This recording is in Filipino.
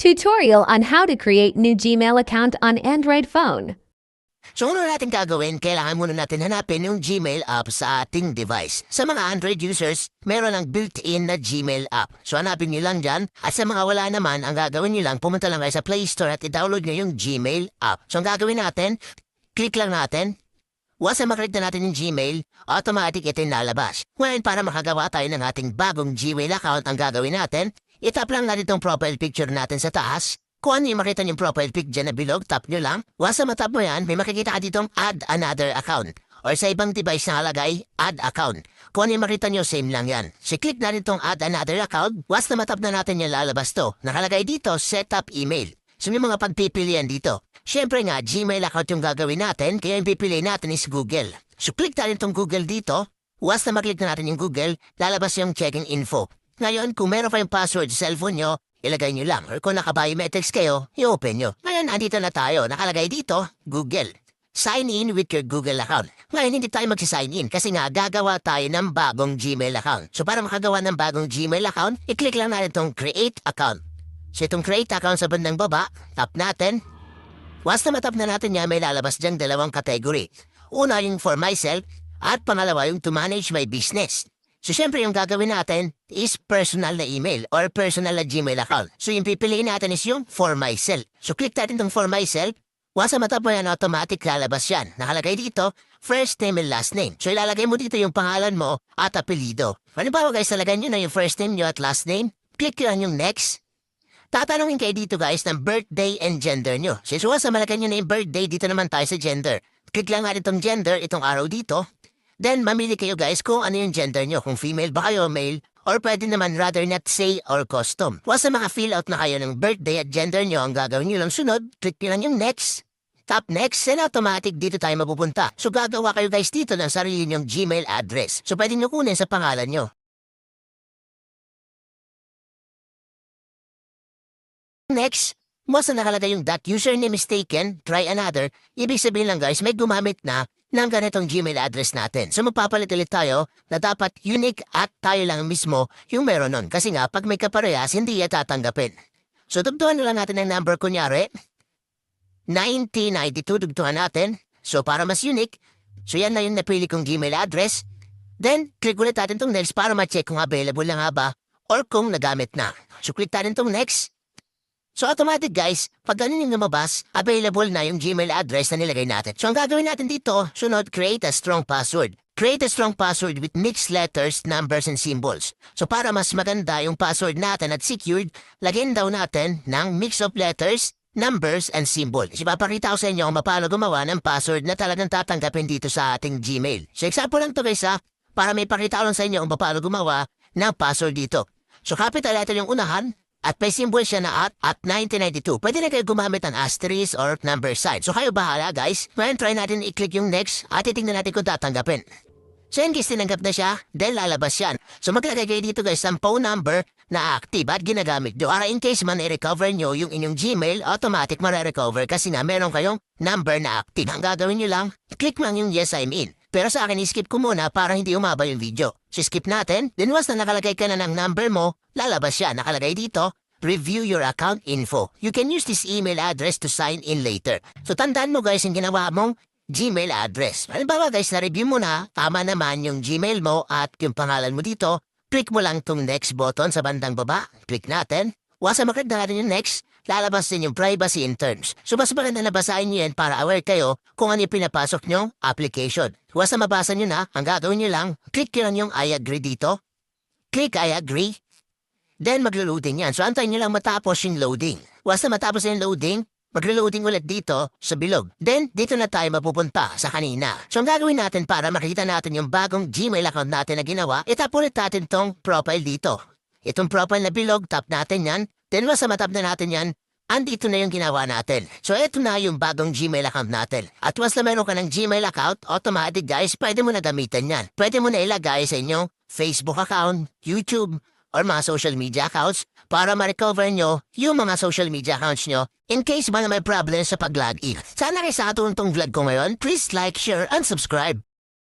Tutorial on how to create new Gmail account on Android phone. So una natin gagawin, kailangan muna natin hanapin yung Gmail app sa ating device. Sa mga Android users, meron ng built-in na Gmail app. So hanapin nyo lang dyan. At sa mga wala naman, ang gagawin nyo lang, pumunta lang kayo sa Play Store at i-download nyo yung Gmail app. So ang gagawin natin, click lang natin. Once na maklik na natin yung Gmail, automatic ito yung lalabas. Ngayon, para makagawa tayo ng ating bagong Gmail account, ang gagawin natin, itap lang natin itong profile picture natin sa taas. Kung ano yung makita yung profile pic dyan na bilog, tap nyo lang. Once na matap mo yan, may makikita ka ditong add another account. Or sa ibang device na halagay, add account. Kung ano yung makita nyo, same lang yan. So click na rin itong add another account. Once na matap na natin yung lalabas to, nakalagay dito, set up email. So may mga pagpipilian dito. Siyempre nga, Gmail account yung gagawin natin, kaya yung pipiliin natin is Google. So click natin itong Google dito. Once na maklik na natin yung Google, lalabas yung checking info. Ngayon, kung meron pa yung password sa cellphone nyo, ilagay nyo lang. Or kung naka-biometrics kayo, i-open nyo. Ngayon, andito na tayo. Nakalagay dito, Google. Sign in with your Google account. Ngayon, hindi tayo mag-sign in kasi nga gagawa tayo ng bagong Gmail account. So para makagawa ng bagong Gmail account, i-click lang natin itong create account. So itong create account sa bandang baba, tap natin. Once na matap na natin yan, may lalabas dyang dalawang category. Una yung for myself at pangalawa yung to manage my business. So syempre yung gagawin natin is personal na email or personal na Gmail account. So yung pipiliin natin is yung for myself. So click natin itong for myself. Once na matap mo yan, automatic lalabas yan. Nakalagay dito, first name and last name. So ilalagay mo dito yung pangalan mo at apelido. Halimbawa guys, talagay nyo na yung first name nyo at last name. Click nyo yung next. Tatanungin kayo dito guys ng birthday and gender nyo. So once na malagay nyo na yung birthday, dito naman tayo sa gender. Click lang natin itong gender, itong arrow dito. Then, mamili kayo guys kung ano yung gender nyo. Kung female ba kayo, male, or pwede naman rather not say or custom. Once na maka-fill out na kayo ng birthday at gender nyo, ang gagawin nyo lang sunod, click nyo lang yung next. Tap next, and automatic dito tayo mapupunta. So gagawa kayo guys dito ng sarili nyong Gmail address. So pwede nyo kunin sa pangalan nyo. Next, once na nakalagay yung that username is taken, try another, ibig sabihin lang guys, may gumamit na ng ganitong Gmail address natin. So magpapalit ulit tayo na dapat unique at tayo lang mismo yung meron nun. Kasi nga, pag may kaparehas, hindi yan tatanggapin. So dugtuhan na lang natin ang number kunyari. 1992 dugtuhan natin. So para mas unique, so yan na yung napili kong Gmail address. Then, click ulit natin itong next para ma-check kung available na nga ba or kung nagamit na. So click natin itong next. So automatic guys, pag ganun yung lumabas, available na yung Gmail address na nilagay natin. So ang gagawin natin dito, sunod, create a strong password. Create a strong password with mixed letters, numbers, and symbols. So para mas maganda yung password natin at secured, lagyan daw natin ng mix of letters, numbers, and symbols. Ipapakita ko sa inyo kung paano gumawa ng password na talagang tatanggapin dito sa ating Gmail. So example lang to guys para may pakita ko lang sa inyo kung paano gumawa ng password dito. So capital letter yung unahan, at may symbol siya na at 1992. Pwede na kayo gumamit ng asterisk or number sign. So kayo bahala guys. Ngayon try natin i-click yung next at titignan natin kung tatanggapin. So in case tinanggap na siya, then lalabas yan. So maglagay kayo dito guys ng phone number na active at ginagamit nyo. Para in case man i-recover nyo yung inyong Gmail, automatic ma-recover kasi nga meron kayong number na active. Ang gagawin nyo lang, click lang yung yes I'm in. Pero sa akin, skip ko muna para hindi umaba yung video. So skip natin, then once na nakalagay ka na ng number mo, lalabas siya. Nakalagay dito, review your account info. You can use this email address to sign in later. So tandaan mo guys yung ginawa mong Gmail address. Halimbawa guys, na-review mo na, tama naman yung Gmail mo at yung pangalan mo dito, click mo lang tong next button sa bandang baba. Click natin. Once na maklik na natin yung next, lalabas din yung privacy in terms. So mas maganda na basahin nyo yan para aware kayo kung ano yung pinapasok nyong application. Once na mabasa nyo na, ang gagawin nyo lang, click nyo lang yung I agree dito. Click I agree. Then maglo-loading yan. So antayin nyo lang matapos yung loading. Once na matapos yung loading, maglo-loading ulit dito sa bilog. Then dito na tayo mapupunta sa kanina. So ang gagawin natin para makita natin yung bagong Gmail account natin na ginawa, itap ulit natin tong profile dito. Itong profile na bilog, tap natin yan. Then once na matap na natin yan, andito na yung ginawa natin. So ito na yung bagong Gmail account natin. At once na meron ka ng Gmail account, automatic guys, pwede mo na gamitan yan. Pwede mo na ilagay sa inyong Facebook account, YouTube, or mga social media accounts para ma-recover nyo yung mga social media accounts nyo in case ba na may problem sa pag-log in. Sana kayo sa atong vlog ko ngayon, please like, share, and subscribe.